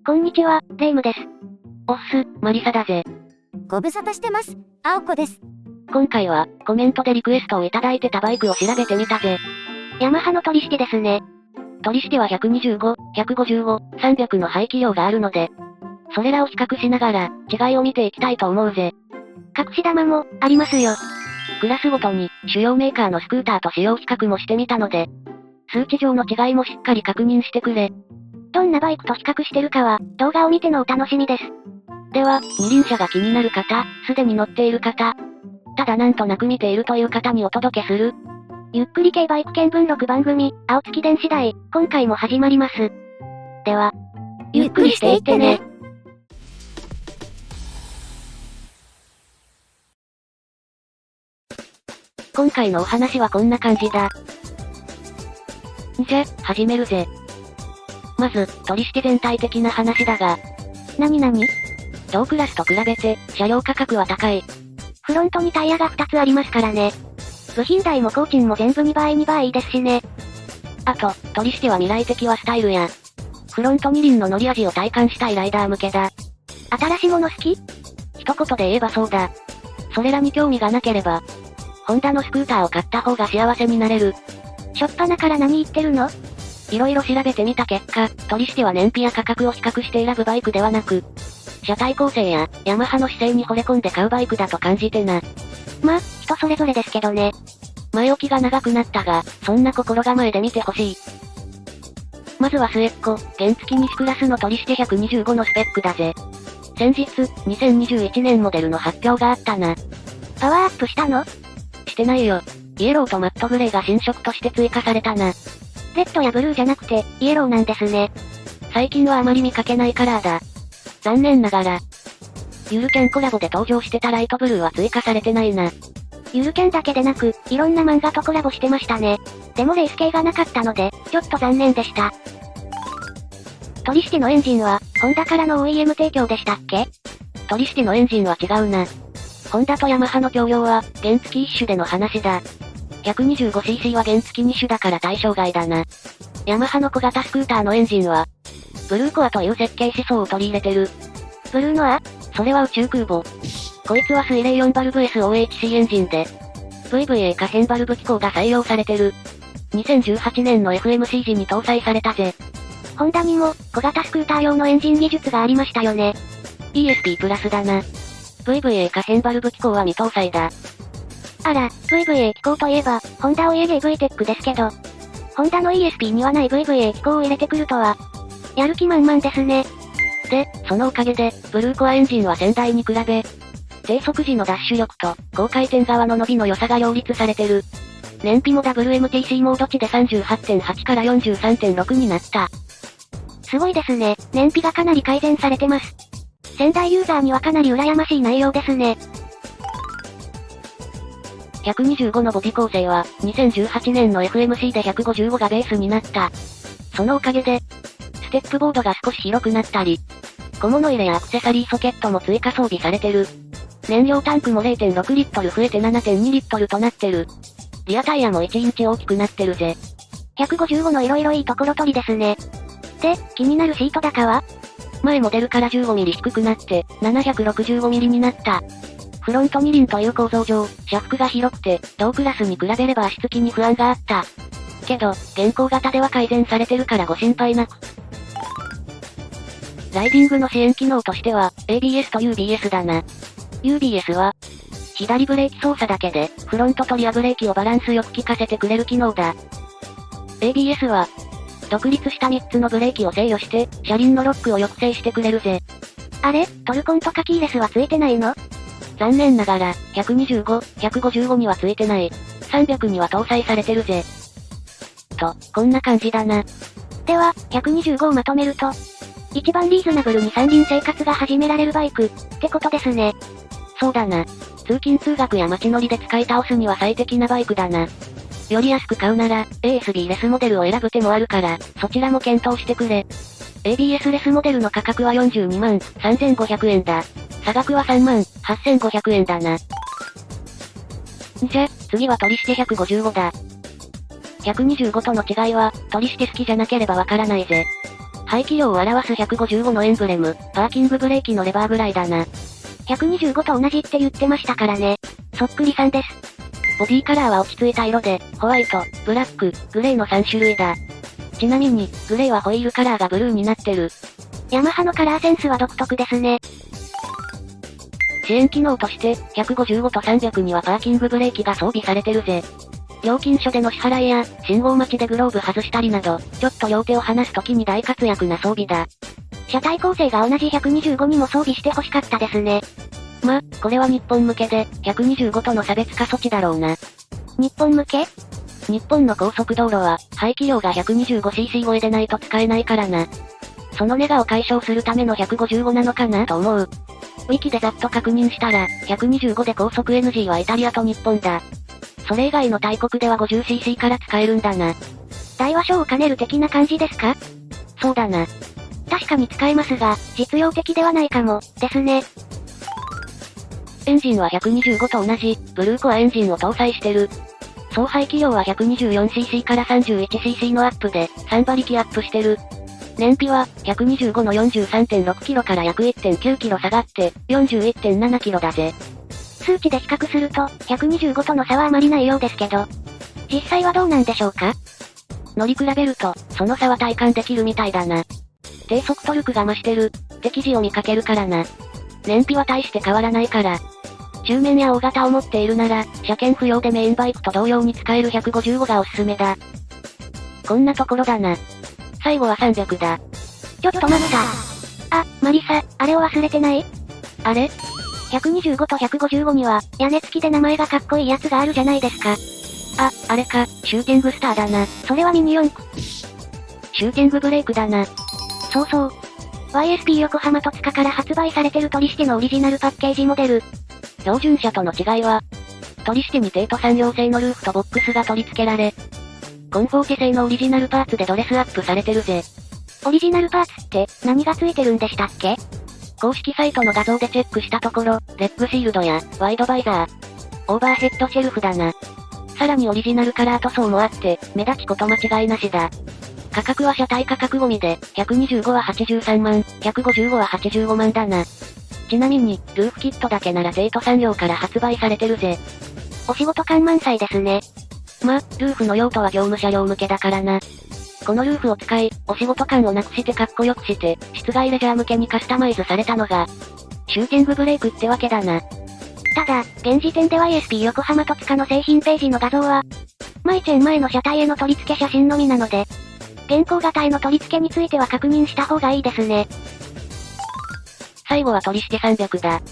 こんにちは、レイムです。おっす、マリサだぜ。ご無沙汰してます。青子です。今回は、コメントでリクエストをいただいてたバイクを調べてみたぜ。ヤマハの取引ですね。取引は125、155、300の排気量があるので、それらを比較しながら、違いを見ていきたいと思うぜ。隠し玉も、ありますよ。クラスごとに、主要メーカーのスクーターと使用比較もしてみたので、数値上の違いもしっかり確認してくれ。どんなバイクと比較してるかは、動画を見てのお楽しみです。では、二輪車が気になる方、すでに乗っている方、ただなんとなく見ているという方にお届けする。ゆっくり系バイク見聞録番組、青月電子台、今回も始まります。では、ゆっくりしていってね。今回のお話はこんな感じだ。じゃ、始めるぜ。まず、取引全体的な話だが、なになに？同クラスと比べて、車両価格は高い。フロントにタイヤが2つありますからね。部品代も工賃も全部2倍2倍ですしね。あと、取引は未来的はスタイルや、フロント二輪の乗り味を体感したいライダー向けだ。新しいもの好き？一言で言えばそうだ。それらに興味がなければ、ホンダのスクーターを買った方が幸せになれる。しょっぱなから何言ってるの？いろいろ調べてみた結果、取引は燃費や価格を比較して選ぶバイクではなく、車体構成や、ヤマハの姿勢に惚れ込んで買うバイクだと感じてな。まあ、人それぞれですけどね。前置きが長くなったが、そんな心構えで見てほしい。まずは末っ子、原付西クラスの取引125のスペックだぜ。先日、2021年モデルの発表があったな。パワーアップしたの？してないよ。イエローとマットグレーが新色として追加されたな。レッドやブルーじゃなくて、イエローなんですね。最近はあまり見かけないカラーだ。残念ながら。ゆるキャンコラボで登場してたライトブルーは追加されてないな。ゆるキャンだけでなく、いろんな漫画とコラボしてましたね。でもレース系がなかったので、ちょっと残念でした。取引のエンジンは、ホンダからの OEM 提供でしたっけ？取引のエンジンは違うな。ホンダとヤマハの共用は、原付一種での話だ。125cc は原付2種だから対象外だな。ヤマハの小型スクーターのエンジンは、ブルーコアという設計思想を取り入れてる。ブルーノア？それは宇宙空母。こいつは水冷4バルブ SOHC エンジンで、VVA 可変バルブ機構が採用されてる。2018年の FMC 時に搭載されたぜ。ホンダにも、小型スクーター用のエンジン技術がありましたよね。ESP プラスだな。VVA 可変バルブ機構は未搭載だ。あら、VVA 機構といえば、ホンダお家芸 VTEC ですけど、ホンダの ESP にはない VVA 機構を入れてくるとは、やる気満々ですね。で、そのおかげで、ブルーコアエンジンは先代に比べ、低速時のダッシュ力と、高回転側の伸びの良さが両立されてる。燃費も WMTC モード値で 38.8 から 43.6 になった。すごいですね。燃費がかなり改善されてます。先代ユーザーにはかなり羨ましい内容ですね。125のボディ構成は、2018年の FMC で155がベースになった。そのおかげで、ステップボードが少し広くなったり、小物入れやアクセサリーソケットも追加装備されてる。燃料タンクも 0.6 リットル増えて 7.2 リットルとなってる。リアタイヤも1インチ大きくなってるぜ。155の色々いいところ取りですね。で、気になるシート高は？前モデルから 15mm 低くなって、765mm になった。フロント二輪という構造上、車幅が広くて、同クラスに比べれば足つきに不安があった。けど、現行型では改善されてるからご心配なく。ライディングの支援機能としては、ABS と UBS だな。UBS は、左ブレーキ操作だけで、フロントとリアブレーキをバランスよく効かせてくれる機能だ。ABS は、独立した3つのブレーキを制御して、車輪のロックを抑制してくれるぜ。あれ？トルコンとかキーレスはついてないの？残念ながら、125、155にはついてない。300には搭載されてるぜ。と、こんな感じだな。では、125をまとめると、一番リーズナブルに三輪生活が始められるバイク、ってことですね。そうだな。通勤通学や街乗りで使い倒すには最適なバイクだな。より安く買うなら、ASB レスモデルを選ぶ手もあるから、そちらも検討してくれ。ABS レスモデルの価格は42万3500円だ。差額は3万8500円だな。じゃ、次は取引155だ。125との違いは、取引好きじゃなければわからないぜ。排気量を表す155のエンブレム、パーキングブレーキのレバーぐらいだな。125と同じって言ってましたからね。そっくりさんです。ボディカラーは落ち着いた色で、ホワイト、ブラック、グレーの3種類だ。ちなみに、グレーはホイールカラーがブルーになってる。ヤマハのカラーセンスは独特ですね。支援機能として、155と300にはパーキングブレーキが装備されてるぜ。料金所での支払いや、信号待ちでグローブ外したりなど、ちょっと両手を離す時に大活躍な装備だ。車体構成が同じ125にも装備して欲しかったですね。ま、これは日本向けで、125との差別化措置だろうな。日本向け？日本の高速道路は、排気量が 125cc 超えでないと使えないからな。そのネガを解消するための155なのかなと思う。ウィキでざっと確認したら、125で高速 NG はイタリアと日本だ。それ以外の大国では 50cc から使えるんだな。大和小を兼ねる的な感じですか？そうだな。確かに使えますが、実用的ではないかも、ですね。エンジンは125と同じ、ブルーコアエンジンを搭載してる。総排気量は 124cc から 31cc のアップで、3馬力アップしてる。燃費は、125の 43.6 キロから約 1.9 キロ下がって、41.7 キロだぜ。数値で比較すると、125との差はあまりないようですけど。実際はどうなんでしょうか？乗り比べると、その差は体感できるみたいだな。低速トルクが増してる、って記事を見かけるからな。燃費は大して変わらないから。中面や大型を持っているなら、車検不要でメインバイクと同様に使える155がおすすめだ。こんなところだな。最後は300だ。ちょっと待った。あ、マリサ、あれを忘れてない？あれ？ 125と155には、屋根付きで名前がかっこいいやつがあるじゃないですか。あ、あれか、シューティングスターだな。それはミニ四駆。シューティングブレークだな。そうそう。YSP 横浜戸塚から発売されてるトリシテのオリジナルパッケージモデル。標準車との違いは、トリシテに帝都産業製のルーフとボックスが取り付けられ、コンフォーテ製のオリジナルパーツでドレスアップされてるぜ。オリジナルパーツって何が付いてるんでしたっけ？公式サイトの画像でチェックしたところ、レッグシールドや、ワイドバイザー、オーバーヘッドシェルフだな。さらにオリジナルカラー塗装もあって、目立ちこと間違いなしだ。価格は車体価格込みで、125は83万、155は85万だな。ちなみに、ルーフキットだけなら帝都産業から発売されてるぜ。お仕事感満載ですね。ま、ルーフの用途は業務車両向けだからな。このルーフを使い、お仕事感をなくしてかっこよくして、室外レジャー向けにカスタマイズされたのが、シューティングブレークってわけだな。ただ、現時点で YSP 横浜戸塚の製品ページの画像は、マイチェン前の車体への取り付け写真のみなので、現行型への取り付けについては確認した方がいいですね。最後はトリシテ300だ。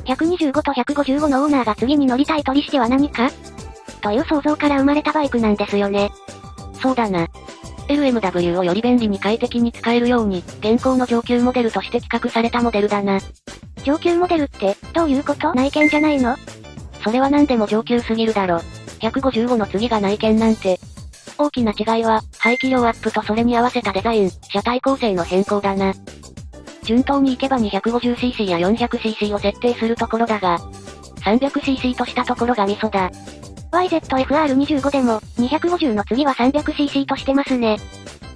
125と155のオーナーが次に乗りたいトリシテは何か？という想像から生まれたバイクなんですよね。そうだな。LMW をより便利に快適に使えるように、現行の上級モデルとして企画されたモデルだな。上級モデルって、どういうこと？内見じゃないの？それは何でも上級すぎるだろ。155の次が内見なんて。大きな違いは、排気量アップとそれに合わせたデザイン、車体構成の変更だな。順当に行けば 250cc や 400cc を設定するところだが、300cc としたところがミソだ。YZF-R25 でも、250の次は 300cc としてますね。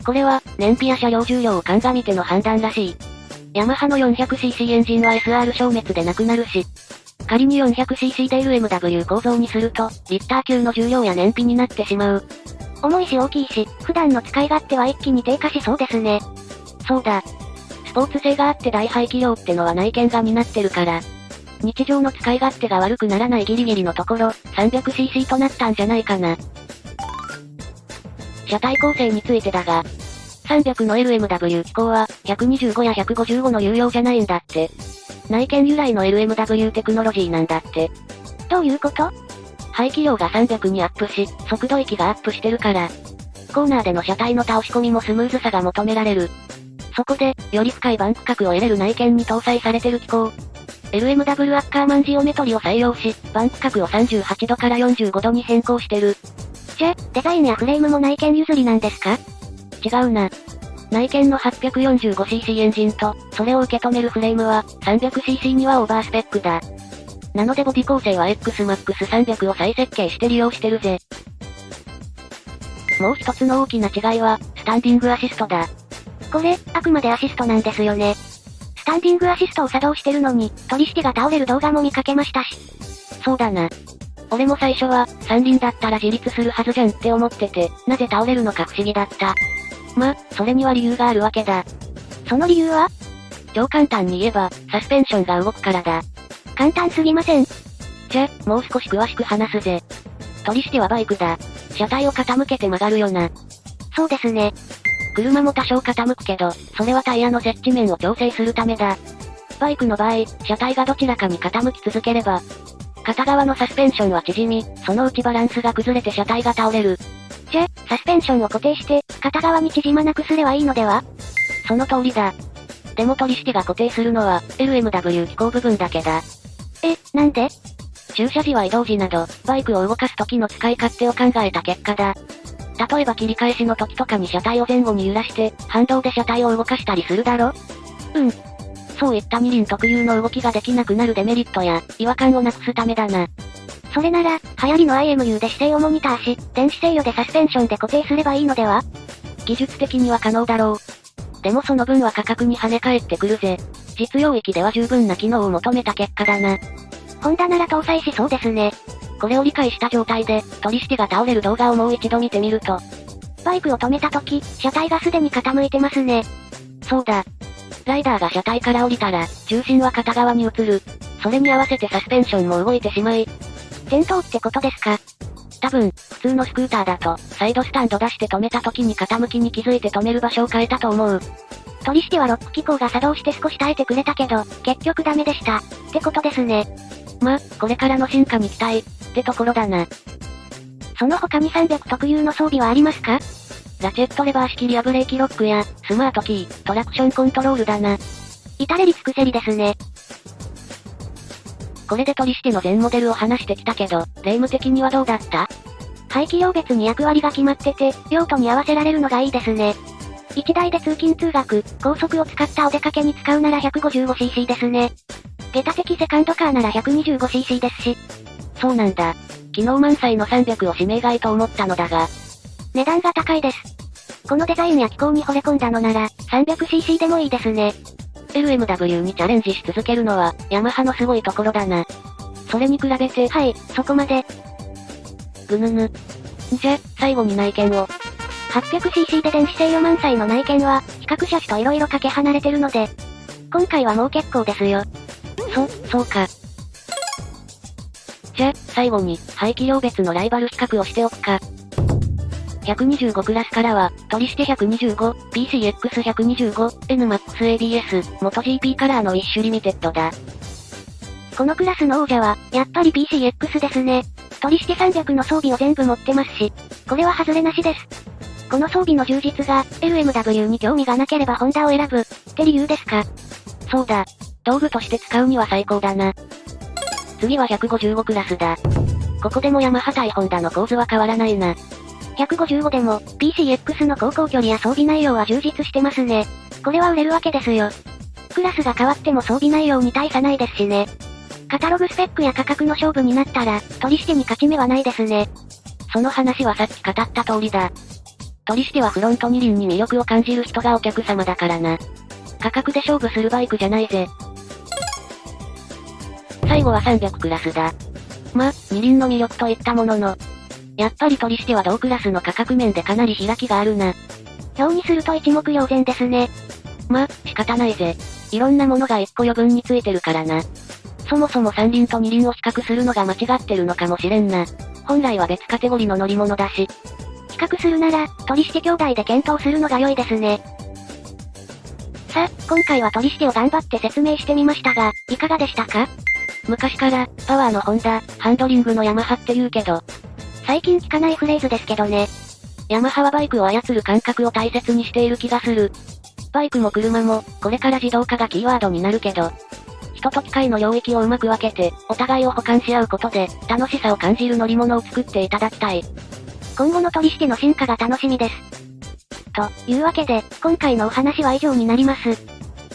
これは、燃費や車両重量を鑑みての判断らしい。ヤマハの 400cc エンジンは SR 消滅でなくなるし、仮に 400cc で LMW 構造にすると、リッター級の重量や燃費になってしまう。重いし大きいし、普段の使い勝手は一気に低下しそうですね。そうだ。スポーツ性があって大排気量ってのは内見が担ってるから、日常の使い勝手が悪くならないギリギリのところ、300cc となったんじゃないかな。車体構成についてだが、300の LMW 機構は、125や155の有用じゃないんだって。内見由来の LMW テクノロジーなんだって。どういうこと？排気量が300にアップし、速度域がアップしてるから、コーナーでの車体の倒し込みもスムーズさが求められる。そこで、より深いバンク角を得れる内見に搭載されてる機構、LMW アッカーマンジオメトリを採用し、バンク角を38度から45度に変更してる。じゃ、デザインやフレームも内見譲りなんですか？違うな。内見の 845cc エンジンと、それを受け止めるフレームは、300cc にはオーバースペックだ。なのでボディ構成は XMAX300 を再設計して利用してるぜ。もう一つの大きな違いは、スタンディングアシストだ。これ、あくまでアシストなんですよね。スタンディングアシストを作動してるのに、トリシティが倒れる動画も見かけましたし。そうだな。俺も最初は、三輪だったら自立するはずじゃんって思ってて、なぜ倒れるのか不思議だった。ま、それには理由があるわけだ。その理由は？超簡単に言えば、サスペンションが動くからだ。簡単すぎません。じゃ、もう少し詳しく話すぜ。トリシティはバイクだ。車体を傾けて曲がるよな。そうですね。車も多少傾くけど、それはタイヤの接地面を調整するためだ。バイクの場合、車体がどちらかに傾き続ければ、片側のサスペンションは縮み、そのうちバランスが崩れて車体が倒れる。じゃ、サスペンションを固定して、片側に縮まなくすればいいのでは？その通りだ。でもトリシティが固定するのは、LMW 機構部分だけだ。なんで？駐車時は移動時など、バイクを動かす時の使い勝手を考えた結果だ。例えば切り返しの時とかに車体を前後に揺らして、反動で車体を動かしたりするだろ？そういった二輪特有の動きができなくなるデメリットや、違和感をなくすためだな。それなら、流行りの IMU で姿勢をモニターし、電子制御でサスペンションで固定すればいいのでは？技術的には可能だろう。でもその分は価格に跳ね返ってくるぜ。実用域では十分な機能を求めた結果だな。ホンダなら搭載しそうですね。これを理解した状態で、トリシティが倒れる動画をもう一度見てみると。バイクを止めた時、車体がすでに傾いてますね。そうだ。ライダーが車体から降りたら、重心は片側に移る。それに合わせてサスペンションも動いてしまい。転倒ってことですか？多分、普通のスクーターだと、サイドスタンド出して止めた時に傾きに気づいて止める場所を変えたと思う。トリシティはロック機構が作動して少し耐えてくれたけど、結局ダメでした。ってことですね。ま、これからの進化に期待、ってところだな。その他に300特有の装備はありますか？ラチェットレバー式リアブレーキロックや、スマートキー、トラクションコントロールだな。至れり尽くせりですね。これでトリシティの全モデルを話してきたけど、レーム的にはどうだった？排気量別に役割が決まってて、用途に合わせられるのがいいですね。1台で通勤通学、高速を使ったお出かけに使うなら 155cc ですね。下駄的セカンドカーなら 125cc ですし。そうなんだ。機能満載の300を指名買いと思ったのだが。値段が高いです。このデザインや機構に惚れ込んだのなら、300cc でもいいですね。LMW にチャレンジし続けるのは、ヤマハのすごいところだな。それに比べて、はい、そこまで。ぐぬぬ。じゃ、最後に内見を。800cc で電子制御満載の内見は、比較車種と色々かけ離れてるので、今回はもう結構ですよ。そうか。じゃ、最後に、排気量別のライバル比較をしておくか。125クラスからは、トリシテ125、PCX125、NMAX ABS、MotoGP カラーのウィッシュリミテッドだ。このクラスの王者は、やっぱり PCX ですね。トリシテ300の装備を全部持ってますし、これは外れなしです。この装備の充実が、LMW に興味がなければホンダを選ぶ、って理由ですか？そうだ。道具として使うには最高だな。次は155クラスだ。ここでもヤマハ対ホンダの構図は変わらないな。155でも、PCX の走行距離や装備内容は充実してますね。これは売れるわけですよ。クラスが変わっても装備内容に大差ないですしね。カタログスペックや価格の勝負になったら、トリシティに勝ち目はないですね。その話はさっき語った通りだ。トリシティはフロント二輪に魅力を感じる人がお客様だからな。価格で勝負するバイクじゃないぜ。最後は300クラスだ。ま、二輪の魅力といったものの、やっぱりトリシティは同クラスの価格面でかなり開きがあるな。表にすると一目瞭然ですね。ま、仕方ないぜ。いろんなものが1個余分についてるからな。そもそも三輪と二輪を比較するのが間違ってるのかもしれんな。本来は別カテゴリーの乗り物だし。比較するなら、トリシティ兄弟で検討するのが良いですね。さあ、今回はトリシティを頑張って説明してみましたが、いかがでしたか？昔から、パワーのホンダ、ハンドリングのヤマハって言うけど、最近聞かないフレーズですけどね。ヤマハはバイクを操る感覚を大切にしている気がする。バイクも車も、これから自動化がキーワードになるけど、人と機械の領域をうまく分けて、お互いを補完し合うことで、楽しさを感じる乗り物を作っていただきたい。今後のトリシティの進化が楽しみです。というわけで、今回のお話は以上になります。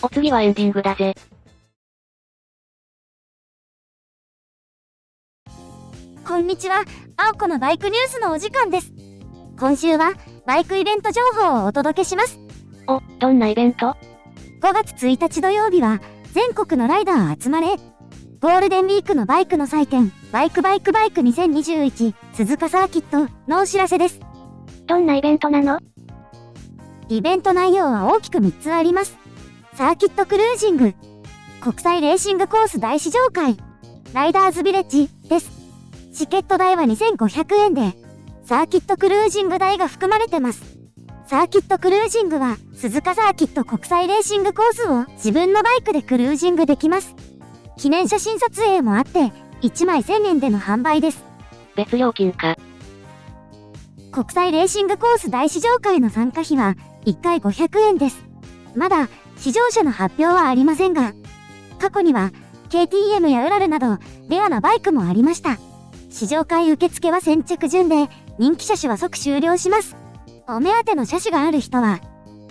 お次はエンディングだぜ。こんにちは、あおこのバイクニュースのお時間です。今週は、バイクイベント情報をお届けします。お、どんなイベント？ 5月1日土曜日は、全国のライダー集まれ。ゴールデンウィークのバイクの祭典、バイク2021鈴鹿サーキットのお知らせです。どんなイベントなの？イベント内容は大きく3つあります。サーキットクルージング、国際レーシングコース大試乗会、ライダーズビレッジです。チケット代は2500円で、サーキットクルージング代が含まれてます。サーキットクルージングは、鈴鹿サーキット国際レーシングコースを自分のバイクでクルージングできます。記念写真撮影もあって、1枚1000円での販売です。別料金か。国際レーシングコース大試乗会の参加費は、1回500円です。まだ、試乗車の発表はありませんが、過去には、KTM やウラルなど、レアなバイクもありました。試乗会受付は先着順で、人気車種は即終了します。お目当ての車種がある人は、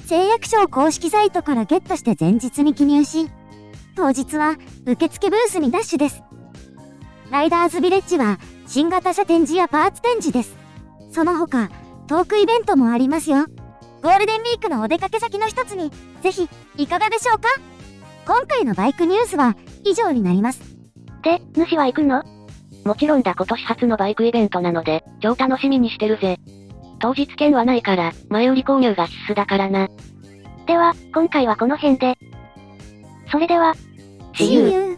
誓約書を公式サイトからゲットして前日に記入し、当日は受付ブースにダッシュです。ライダーズビレッジは新型車展示やパーツ展示です。その他、トークイベントもありますよ。ゴールデンウィークのお出かけ先の一つに、ぜひ、いかがでしょうか？今回のバイクニュースは以上になります。で、主は行くの？もちろんだ、今年初のバイクイベントなので、超楽しみにしてるぜ。当日券はないから、前売り購入が必須だからな。では、今回はこの辺で。それでは、See you!